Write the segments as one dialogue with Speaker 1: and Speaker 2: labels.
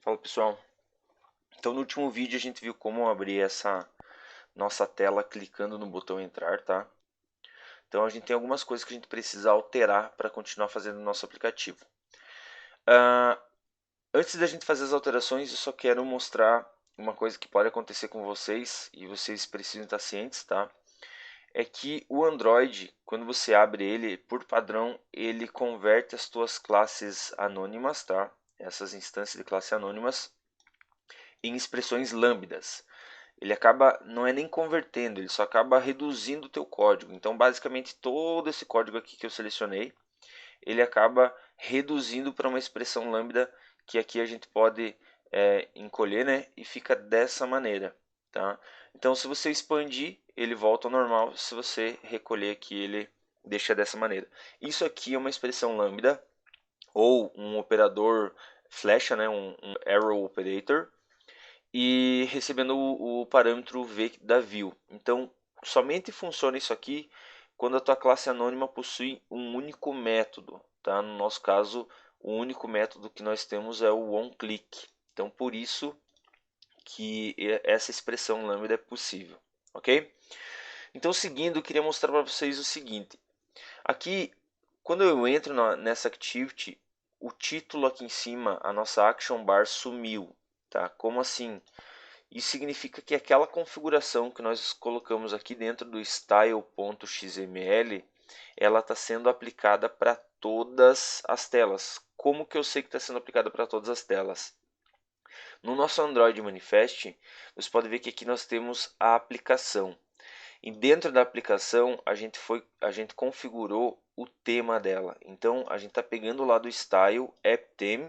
Speaker 1: Fala pessoal, então no último vídeo a gente viu como abrir essa nossa tela clicando no botão entrar, tá? Então a gente tem algumas coisas que a gente precisa alterar para continuar fazendo o nosso aplicativo. Ah, Antes da gente fazer as alterações, eu só quero mostrar uma coisa que pode acontecer com vocês e vocês precisam estar cientes, tá? É que o Android, quando você abre ele, por padrão, ele converte as tuas classes anônimas, tá? Essas instâncias de classe anônimas em expressões lambdas. Ele acaba, não é nem convertendo, ele só acaba reduzindo o teu código. Então, basicamente, todo esse código aqui que eu selecionei, ele acaba reduzindo para uma expressão lambda que aqui a gente pode encolher, né? E fica dessa maneira, tá? Então, se você expandir, ele volta ao normal. Se você recolher aqui, ele deixa dessa maneira. Isso aqui é uma expressão lambda ou um operador flecha, né? Um arrow operator e recebendo o parâmetro v da view. Então, somente funciona isso aqui quando a tua classe anônima possui um único método. Tá? No nosso caso, o único método que nós temos é o onClick. Então, por isso que essa expressão lambda é possível. Ok? Então, seguindo, eu queria mostrar para vocês o seguinte. Aqui, quando eu entro nessa activity, o título aqui em cima, a nossa action bar sumiu. Tá? Como assim? Isso significa que aquela configuração que nós colocamos aqui dentro do style.xml, ela está sendo aplicada para todas as telas. Como que eu sei que está sendo aplicada para todas as telas? No nosso Android Manifest, você pode ver que aqui nós temos a aplicação. E dentro da aplicação, a gente configurou o tema dela. Então, a gente está pegando lá do style app theme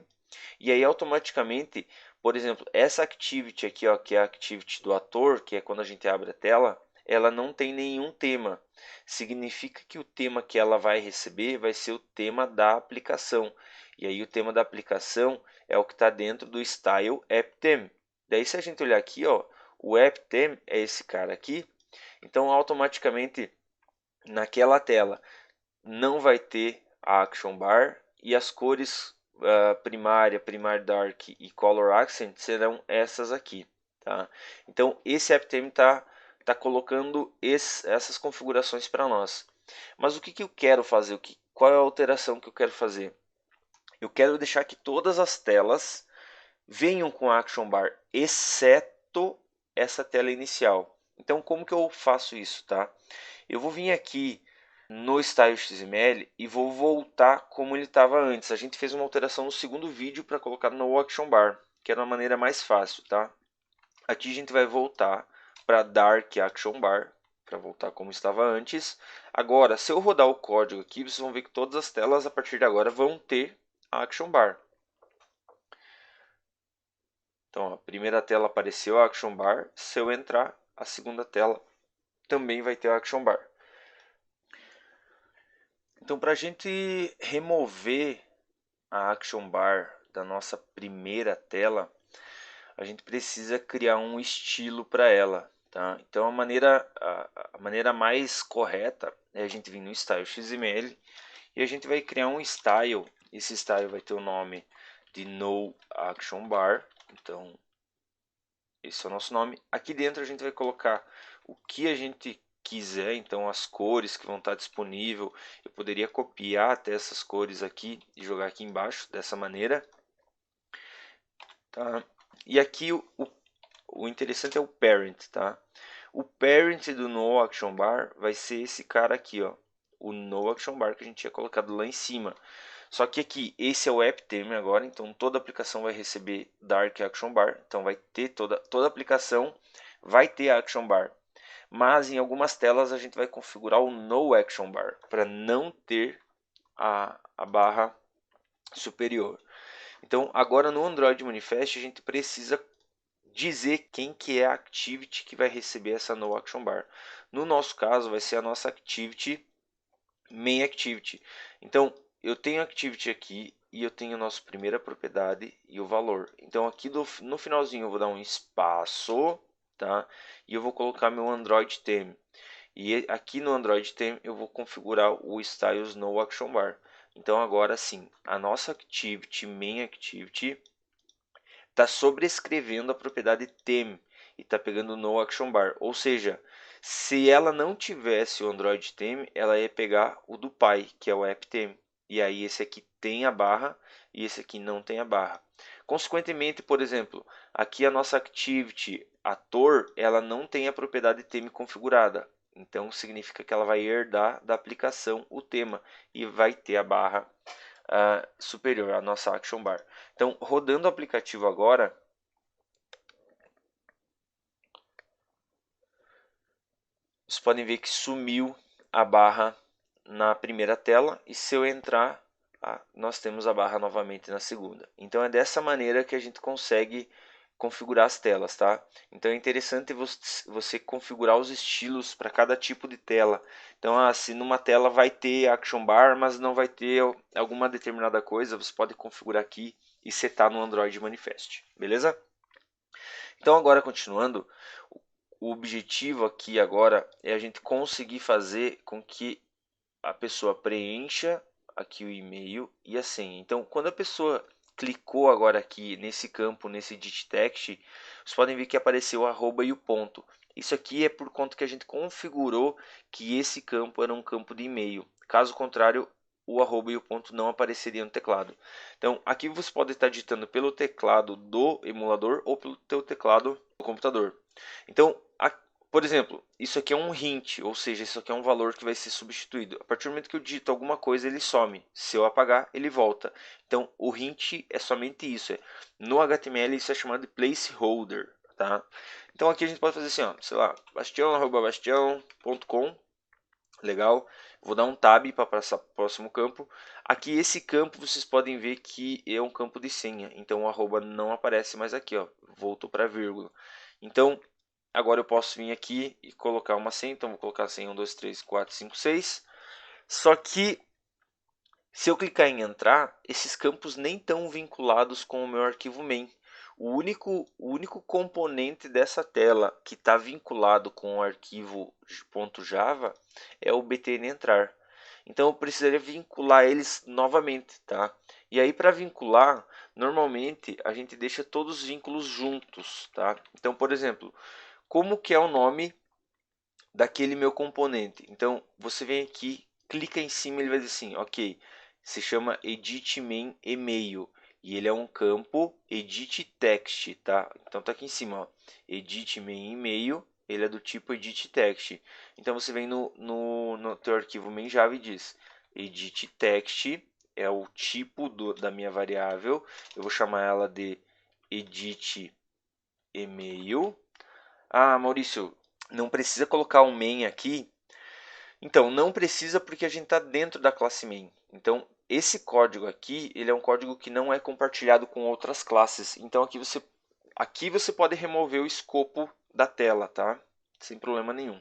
Speaker 1: e aí automaticamente, por exemplo, essa activity aqui, ó, que é a activity do ator, que é quando a gente abre a tela, ela não tem nenhum tema. Significa que o tema que ela vai receber vai ser o tema da aplicação. E aí o tema da aplicação é o que está dentro do style app theme. Daí se a gente olhar aqui, ó, o app theme é esse cara aqui. Então automaticamente naquela tela não vai ter a action bar e as cores primária, primar dark e color accent serão essas aqui, tá? Então esse AppTheme tá colocando essas configurações para nós. Mas o que, que eu quero fazer? Qual é a alteração que eu quero fazer? Eu quero deixar que todas as telas venham com a action bar, exceto essa tela inicial. Então como que eu faço isso, tá? Eu vou vir aqui no Style XML e vou voltar como ele estava antes. A gente fez uma alteração no segundo vídeo para colocar no Action Bar, que era uma maneira mais fácil, tá? Aqui a gente vai voltar para Dark Action Bar, para voltar como estava antes. Agora, se eu rodar o código aqui, vocês vão ver que todas as telas a partir de agora vão ter a Action Bar. Então, a primeira tela apareceu a Action Bar. Se eu entrar, a segunda tela também vai ter a Action Bar. Então, para a gente remover a Action Bar da nossa primeira tela, a gente precisa criar um estilo para ela. Tá? Então, a maneira mais correta é a gente vir no Style XML e a gente vai criar um style. Esse style vai ter o nome de No Action Bar. Então, esse é o nosso nome. Aqui dentro a gente vai colocar o que a gente quiser, então as cores que vão estar disponível. Eu poderia copiar até essas cores aqui e jogar aqui embaixo dessa maneira. Tá? E aqui o interessante é o parent, tá? O parent do No Action Bar vai ser esse cara aqui, ó. O No Action Bar que a gente tinha colocado lá em cima. Só que aqui, esse é o app theme agora, então toda aplicação vai receber Dark Action Bar. Então vai ter toda aplicação vai ter Action Bar. Mas em algumas telas a gente vai configurar o No Action Bar para não ter a barra superior. Então agora no Android Manifest a gente precisa dizer quem que é a activity que vai receber essa No Action Bar. No nosso caso vai ser a nossa activity main activity. Então eu tenho activity aqui e eu tenho a nossa primeira propriedade e o valor. Então aqui no finalzinho eu vou dar um espaço, tá? E eu vou colocar meu Android theme. E aqui no Android theme eu vou configurar o styles no action bar. Então agora sim, a nossa activity main activity está sobrescrevendo a propriedade theme e está pegando no action bar. Ou seja, se ela não tivesse o Android Theme, ela ia pegar o do pai, que é o app theme. E aí esse aqui tem a barra e esse aqui não tem a barra. Consequentemente, por exemplo, aqui a nossa activity ator, ela não tem a propriedade theme configurada. Então significa que ela vai herdar da aplicação o tema e vai ter a barra superior à nossa action bar. Então, rodando o aplicativo agora, vocês podem ver que sumiu a barra na primeira tela e se eu entrar, nós temos a barra novamente na segunda. Então é dessa maneira que a gente consegue configurar as telas, tá? Então é interessante você configurar os estilos para cada tipo de tela. Então, se numa tela vai ter action bar, mas não vai ter alguma determinada coisa, você pode configurar aqui e setar no Android Manifest, beleza? Então agora continuando, o objetivo aqui agora é a gente conseguir fazer com que a pessoa preencha aqui o e-mail e a senha. Então, quando a pessoa clicou agora aqui nesse campo, nesse edit text, vocês podem ver que apareceu o arroba e o ponto. Isso aqui é por conta que a gente configurou que esse campo era um campo de e-mail. Caso contrário, o arroba e o ponto não apareceria no teclado. Então, aqui você pode estar digitando pelo teclado do emulador ou pelo teu teclado do computador. Então, por exemplo, isso aqui é um hint, ou seja, isso aqui é um valor que vai ser substituído. A partir do momento que eu digito alguma coisa, ele some. Se eu apagar, ele volta. Então, o hint é somente isso. No HTML, isso é chamado de placeholder. Tá? Então, aqui a gente pode fazer assim, ó, sei lá, bastião@bastião.com. Legal. Vou dar um tab para passar para o próximo campo. Aqui, esse campo, vocês podem ver que é um campo de senha. Então, o arroba não aparece mais aqui. Ó, voltou para vírgula. Então, agora eu posso vir aqui e colocar uma senha. Então, vou colocar a senha 1, 2, 3, 4, 5, 6. Só que, se eu clicar em entrar, esses campos nem estão vinculados com o meu arquivo main. O único componente dessa tela que está vinculado com o arquivo .java é o btnentrar. Então eu precisaria vincular eles novamente, tá? E aí para vincular, normalmente a gente deixa todos os vínculos juntos, tá? Então, por exemplo, como que é o nome daquele meu componente? Então você vem aqui, clica em cima, ele vai dizer assim, ok, se chama edit main email e ele é um campo edit text, tá? Então tá aqui em cima, ó, edit main email, ele é do tipo edit text. Então você vem no teu arquivo main Java e diz edit text é o tipo da minha variável, eu vou chamar ela de edit email. Maurício, não precisa colocar um main aqui. Então, não precisa porque a gente está dentro da classe main. Então, esse código aqui, ele é um código que não é compartilhado com outras classes. Então, aqui você pode remover o escopo da tela, tá? Sem problema nenhum.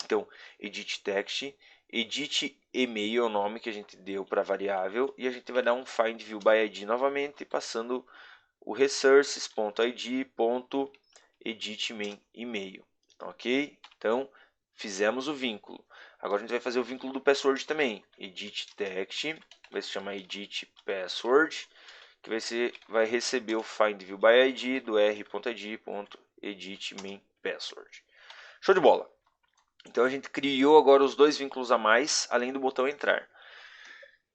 Speaker 1: Então, edit text, edit email é o nome que a gente deu para a variável e a gente vai dar um find view by id novamente, passando o resources.id.edit main email, ok? Então, fizemos o vínculo. Agora a gente vai fazer o vínculo do password também. Edit text, vai se chamar edit password, que vai receber o find view by id do r.id.edit main password. Show de bola. Então a gente criou agora os dois vínculos a mais, além do botão entrar.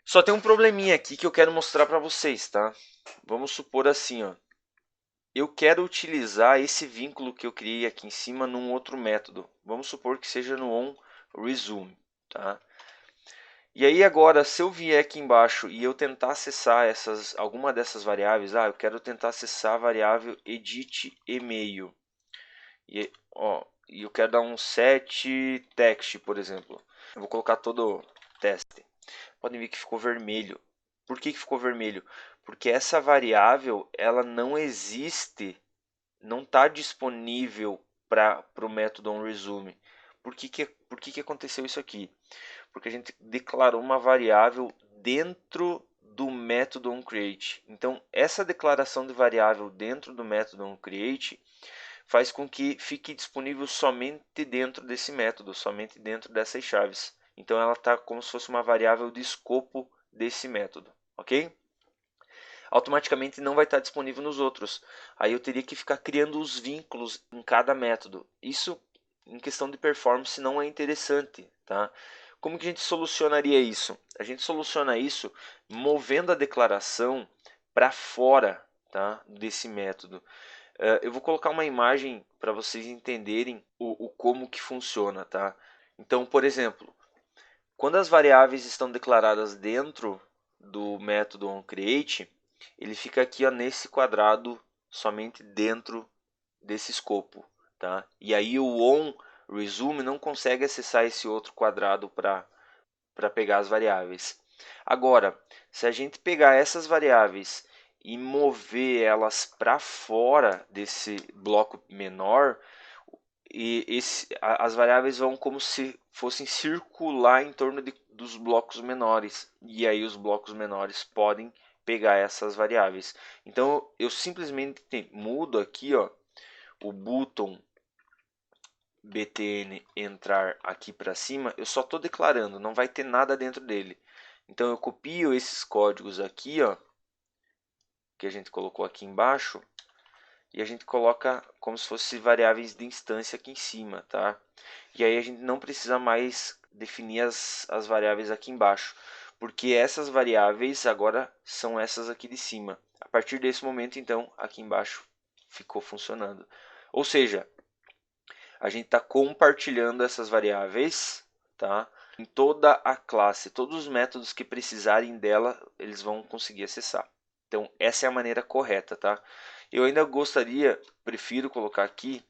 Speaker 1: Só tem um probleminha aqui que eu quero mostrar para vocês, tá? Vamos supor assim, ó. Eu quero utilizar esse vínculo que eu criei aqui em cima num outro método. Vamos supor que seja no onResume, tá? E aí agora, se eu vier aqui embaixo e eu tentar acessar alguma dessas variáveis, eu quero tentar acessar a variável edit email. E, e eu quero dar um set text, por exemplo. Eu vou colocar todo teste. Podem ver que ficou vermelho. Por que ficou vermelho? Porque essa variável ela não existe, não está disponível para o método onResume. Por que aconteceu isso aqui? Porque a gente declarou uma variável dentro do método onCreate. Então, essa declaração de variável dentro do método onCreate faz com que fique disponível somente dentro desse método, somente dentro dessas chaves. Então, ela está como se fosse uma variável de escopo desse método, ok? automaticamente não vai estar disponível nos outros. Aí eu teria que ficar criando os vínculos em cada método. Isso, em questão de performance, não é interessante, tá? Como que a gente solucionaria isso? A gente soluciona isso movendo a declaração para fora, tá, desse método. Eu vou colocar uma imagem para vocês entenderem o como que funciona, tá? Então, por exemplo, quando as variáveis estão declaradas dentro do método onCreate, ele fica aqui ó, nesse quadrado, somente dentro desse escopo, tá? E aí o onResume não consegue acessar esse outro quadrado para pegar as variáveis. Agora, se a gente pegar essas variáveis e mover elas para fora desse bloco menor, as variáveis vão como se fossem circular em torno dos blocos menores. E aí os blocos menores podem pegar essas variáveis. Então eu simplesmente mudo aqui ó, o button btn entrar aqui para cima, eu só estou declarando, não vai ter nada dentro dele. Então eu copio esses códigos aqui, ó, que a gente colocou aqui embaixo, e a gente coloca como se fosse variáveis de instância aqui em cima, tá? E aí a gente não precisa mais definir as variáveis aqui embaixo, porque essas variáveis agora são essas aqui de cima. A partir desse momento, então, aqui embaixo ficou funcionando. Ou seja, a gente está compartilhando essas variáveis, tá? Em toda a classe, todos os métodos que precisarem dela, eles vão conseguir acessar. Então, essa é a maneira correta, tá? Eu ainda gostaria, prefiro colocar aqui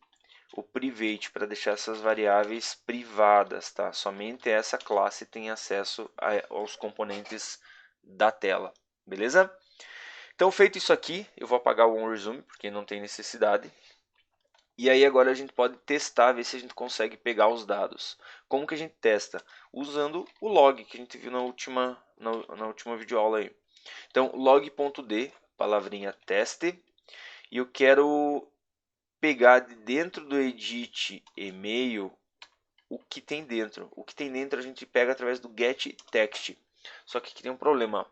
Speaker 1: o private para deixar essas variáveis privadas, tá? Somente essa classe tem acesso aos componentes da tela, beleza? Então, feito isso aqui, eu vou apagar o onResume, porque não tem necessidade. E aí agora a gente pode testar, ver se a gente consegue pegar os dados. Como que a gente testa? Usando o log que a gente viu na última videoaula aí. Então, log.d, palavrinha teste, e eu quero pegar de dentro do edit e-mail o que tem dentro. O que tem dentro a gente pega através do getText. Só que aqui tem um problema.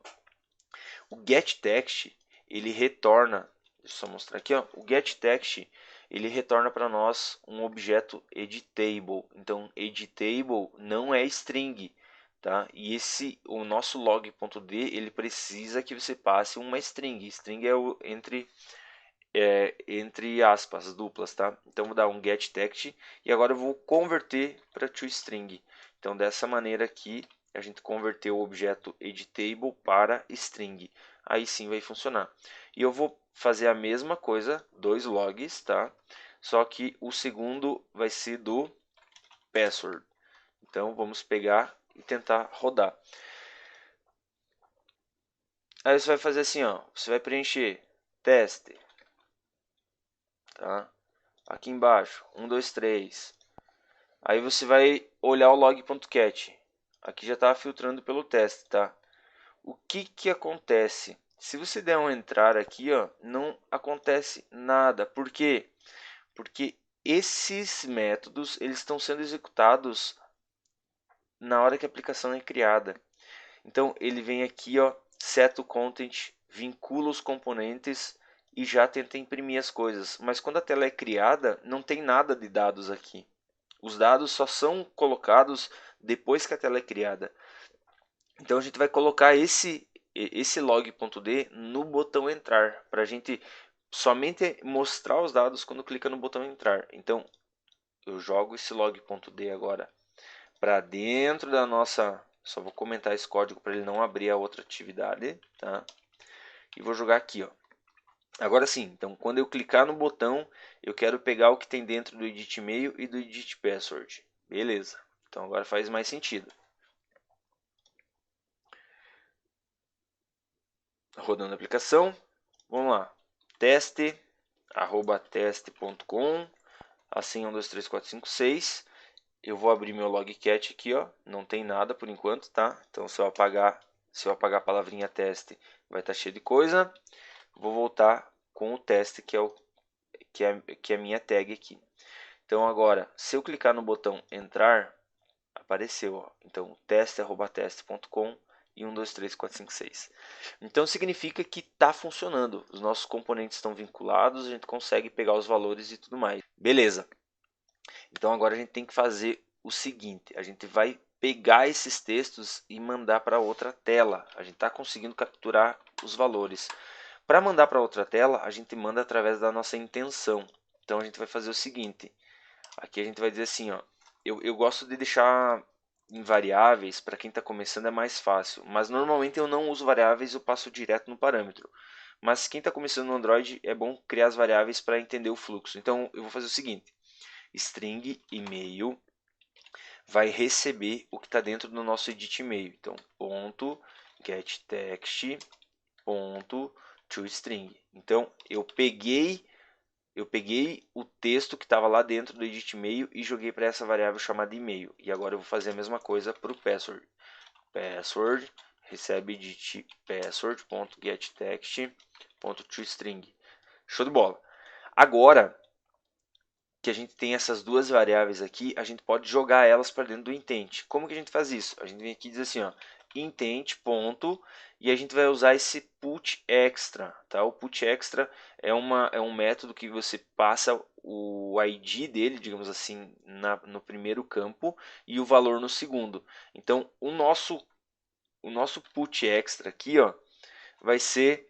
Speaker 1: O getText, ele retorna, deixa eu só mostrar aqui, ó, o getText ele retorna para nós um objeto editable. Então, editable não é string, tá? E o nosso log.d, ele precisa que você passe uma string. String é entre aspas duplas, tá? Então, vou dar um getText e agora eu vou converter para toString. Então, dessa maneira aqui, a gente converteu o objeto editable para string. Aí sim vai funcionar. E eu vou fazer a mesma coisa, dois logs, tá? Só que o segundo vai ser do password. Então vamos pegar e tentar rodar. Aí você vai fazer assim, ó, você vai preencher teste, tá? Aqui embaixo, 1, 2, 3. Aí você vai olhar o log.cat. Aqui já está filtrando pelo teste, tá? O que que acontece? Se você der um entrar aqui, ó, não acontece nada. Por quê? Porque esses métodos eles estão sendo executados na hora que a aplicação é criada. Então ele vem aqui, ó, set o content, vincula os componentes e já tenta imprimir as coisas. Mas quando a tela é criada, não tem nada de dados aqui. Os dados só são colocados depois que a tela é criada. Então a gente vai colocar esse log.d no botão entrar, para a gente somente mostrar os dados quando clica no botão entrar. Então eu jogo esse log.d agora para dentro da nossa... Só vou comentar esse código para ele não abrir a outra atividade, tá? E vou jogar aqui, ó. Agora sim, então quando eu clicar no botão, eu quero pegar o que tem dentro do edit e-mail e do edit password. Beleza. Então agora faz mais sentido. Rodando a aplicação. Vamos lá. Teste, @teste.com, assim 1, 2, 3, 4, 5, 6. Eu vou abrir meu logcat aqui, ó. Não tem nada por enquanto, tá? Então se eu apagar a palavrinha teste, vai estar cheio de coisa. Vou voltar com o teste, que é a minha tag aqui. Então agora, se eu clicar no botão entrar, apareceu, ó. Então teste@teste.com e 1, 2, 3, 4, 5, 6. Então significa que está funcionando. Os nossos componentes estão vinculados, a gente consegue pegar os valores e tudo mais. Beleza. Então agora a gente tem que fazer o seguinte, a gente vai pegar esses textos e mandar para outra tela. A gente está conseguindo capturar os valores. Para mandar para outra tela, a gente manda através da nossa intenção. Então a gente vai fazer o seguinte, aqui a gente vai dizer assim, ó, eu gosto de deixar em variáveis, para quem está começando é mais fácil, mas normalmente eu não uso variáveis, eu passo direto no parâmetro. Mas quem está começando no Android é bom criar as variáveis para entender o fluxo. Então eu vou fazer o seguinte, string e-mail vai receber o que está dentro do nosso edit e-mail. Então ponto getText ponto toString. Então eu peguei o texto que estava lá dentro do edit e-mail e joguei para essa variável chamada e-mail. E agora eu vou fazer a mesma coisa para o password. Password recebe edit password.getText.toString. Show de bola. Agora que a gente tem essas duas variáveis aqui, a gente pode jogar elas para dentro do intent. Como que a gente faz isso? A gente vem aqui e diz assim, ó, intent ponto, e a gente vai usar esse put extra, tá? O put extra é um método que você passa o ID dele, digamos assim, no primeiro campo e o valor no segundo. Então o nosso put extra aqui, ó, vai ser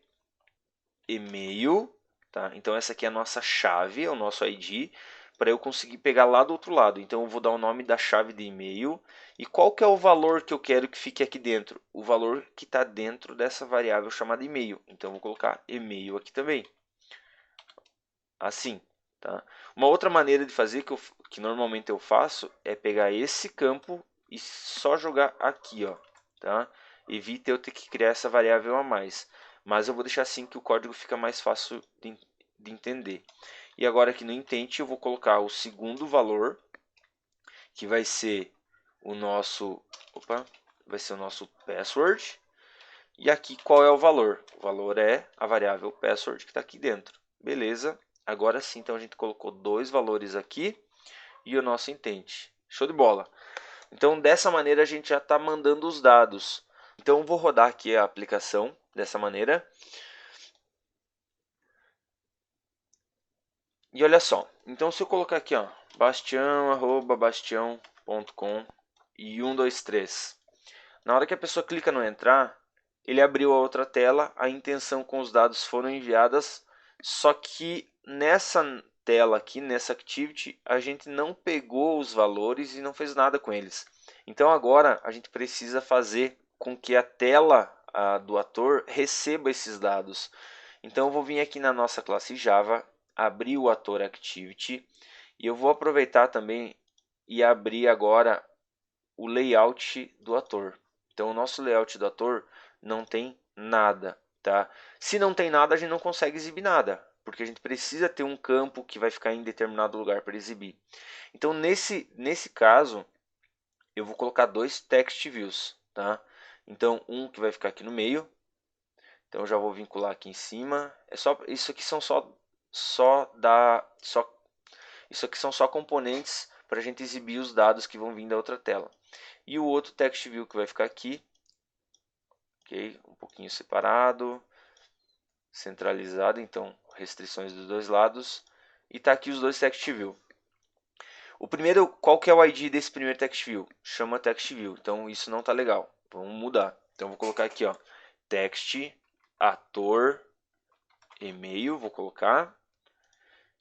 Speaker 1: e-mail, tá? Então essa aqui é a nossa chave, é o nosso ID, para eu conseguir pegar lá do outro lado. Então eu vou dar o nome da chave de e-mail e qual que é o valor que eu quero que fique aqui dentro? O valor que está dentro dessa variável chamada e-mail. Então eu vou colocar e-mail aqui também, assim, tá? Uma outra maneira de fazer que normalmente eu faço é pegar esse campo e só jogar aqui, ó, tá? Evita eu ter que criar essa variável a mais. Mas eu vou deixar assim que o código fica mais fácil de entender. E agora aqui no intent eu vou colocar o segundo valor, que vai ser o nosso, vai ser o nosso password. E aqui qual é o valor? O valor é a variável password que está aqui dentro. Beleza? Agora sim, então a gente colocou dois valores aqui e o nosso intent. Show de bola. Então dessa maneira a gente já está mandando os dados. Então eu vou rodar aqui a aplicação dessa maneira. E olha só, então se eu colocar aqui, ó, bastião@bastião.com e 1, 2, 3. Na hora que a pessoa clica no entrar, ele abriu a outra tela, a intenção com os dados foram enviadas, só que nessa tela aqui, nessa activity, a gente não pegou os valores e não fez nada com eles. Então agora a gente precisa fazer com que a tela do ator receba esses dados. Então eu vou vir aqui na nossa classe Java, abrir o ator activity e eu vou aproveitar também e abrir agora o layout do ator. Então o nosso layout do ator não tem nada, tá? Se não tem nada, a gente não consegue exibir nada, porque a gente precisa ter um campo que vai ficar em determinado lugar para exibir. Então nesse caso, eu vou colocar dois text views, tá? Então um que vai ficar aqui no meio. Então eu já vou vincular aqui em cima. Isso aqui são isso aqui são só componentes para a gente exibir os dados que vão vir da outra tela. E o outro text view que vai ficar aqui, ok? Um pouquinho separado, centralizado, então restrições dos dois lados. E está aqui os dois text view. O primeiro, qual que é o ID desse primeiro text view? Chama text view, então isso não está legal. Vamos mudar. Então vou colocar aqui, ó, text ator e-mail, vou colocar.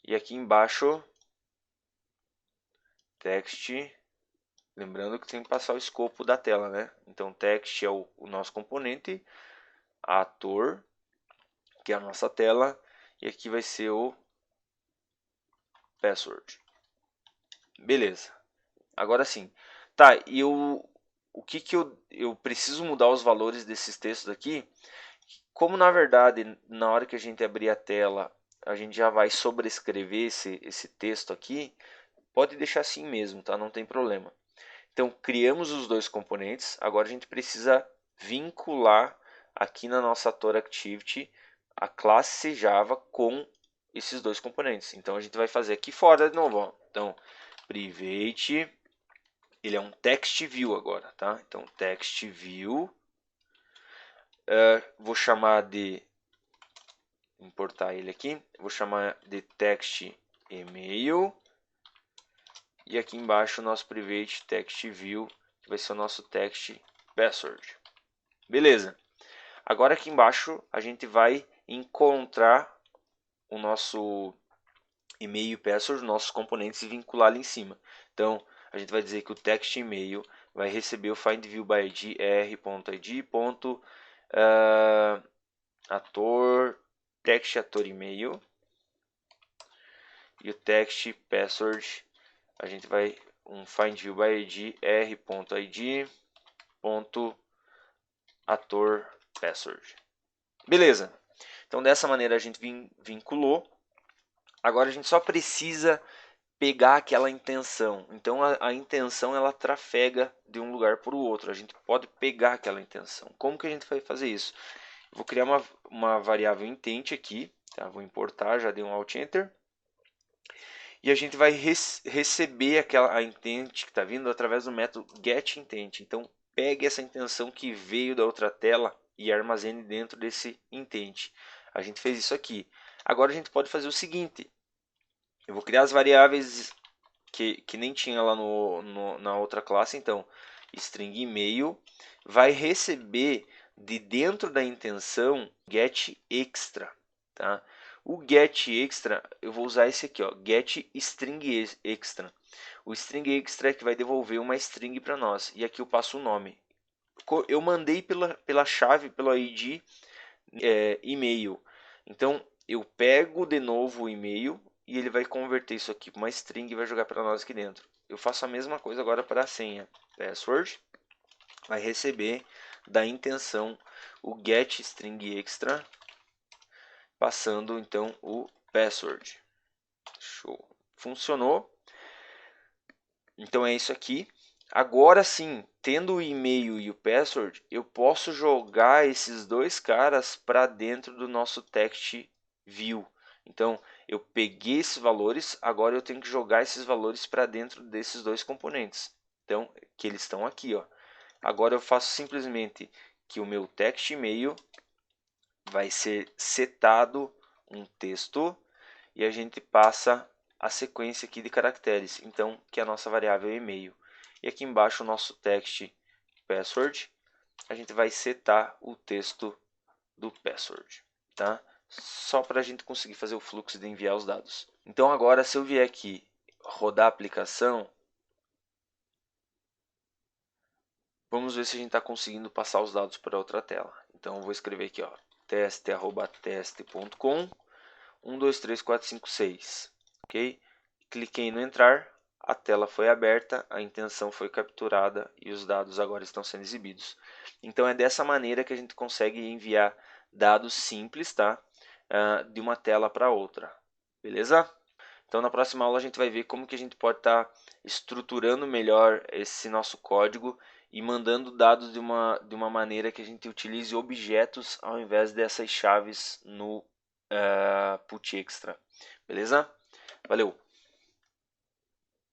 Speaker 1: E aqui embaixo text, lembrando que tem que passar o escopo da tela, né? Então text é o nosso componente, ator, que é a nossa tela, e aqui vai ser o password. Beleza. Agora sim. Tá, e o que eu preciso mudar os valores desses textos aqui? Como na verdade, na hora que a gente abrir a tela, a gente já vai sobrescrever esse texto aqui, pode deixar assim mesmo, tá? Não tem problema. Então, criamos os dois componentes. Agora a gente precisa vincular aqui na nossa Ator Activity a classe Java com esses dois componentes. Então, a gente vai fazer aqui fora de novo. Ó. Então, private, ele é um text view agora, tá? Então, text view vou chamar de, importar ele aqui, vou chamar de text email, e aqui embaixo o nosso private text view, que vai ser o nosso text password. Beleza. Agora aqui embaixo a gente vai encontrar o nosso e-mail e password, nossos componentes, e vincular ali em cima. Então a gente vai dizer que o text email vai receber o find view by id r.id. Ator, text ator e-mail, e o text password a gente vai um find view by id r.id ator password. Beleza. Então dessa maneira a gente vinculou. Agora a gente só precisa pegar aquela intenção. Então a intenção ela trafega de um lugar para o outro. A gente pode pegar aquela intenção. Como que a gente vai fazer isso? Eu vou criar uma variável intent aqui. Tá? Vou importar, já dei um Alt Enter. E a gente vai receber a intent que está vindo através do método getIntent. Então pegue essa intenção que veio da outra tela e armazene dentro desse intent. A gente fez isso aqui. Agora a gente pode fazer o seguinte. Eu vou criar as variáveis que nem tinha lá na outra classe. Então, string email vai receber de dentro da intenção getExtra. Tá? O getExtra, eu vou usar esse aqui, ó, getStringExtra. O stringExtra é que vai devolver uma string para nós. E aqui eu passo o nome. Eu mandei pela chave, pelo ID e-mail. Então, eu pego de novo o e-mail e ele vai converter isso aqui para uma string e vai jogar para nós aqui dentro. Eu faço a mesma coisa agora para a senha. Password vai receber da intenção o getStringExtra, passando então o password. Show. Funcionou. Então é isso aqui. Agora sim, tendo o e-mail e o password, eu posso jogar esses dois caras para dentro do nosso text view. Então, eu peguei esses valores, agora eu tenho que jogar esses valores para dentro desses dois componentes. Então, que eles estão aqui, ó. Agora eu faço simplesmente que o meu text email vai ser setado um texto e a gente passa a sequência aqui de caracteres, então que é a nossa variável e-mail. E aqui embaixo o nosso text password, a gente vai setar o texto do password, tá? Só para a gente conseguir fazer o fluxo de enviar os dados. Então agora se eu vier aqui rodar a aplicação, vamos ver se a gente está conseguindo passar os dados para outra tela. Então eu vou escrever aqui, ó, teste@teste.com 1, 2, 3, 4, 5, 6. Ok? Cliquei no entrar, a tela foi aberta, a intenção foi capturada e os dados agora estão sendo exibidos. Então é dessa maneira que a gente consegue enviar dados simples, tá? De uma tela para outra. Beleza? Então na próxima aula a gente vai ver como que a gente pode estar estruturando melhor esse nosso código e mandando dados de uma maneira que a gente utilize objetos ao invés dessas chaves no put extra. Beleza? Valeu!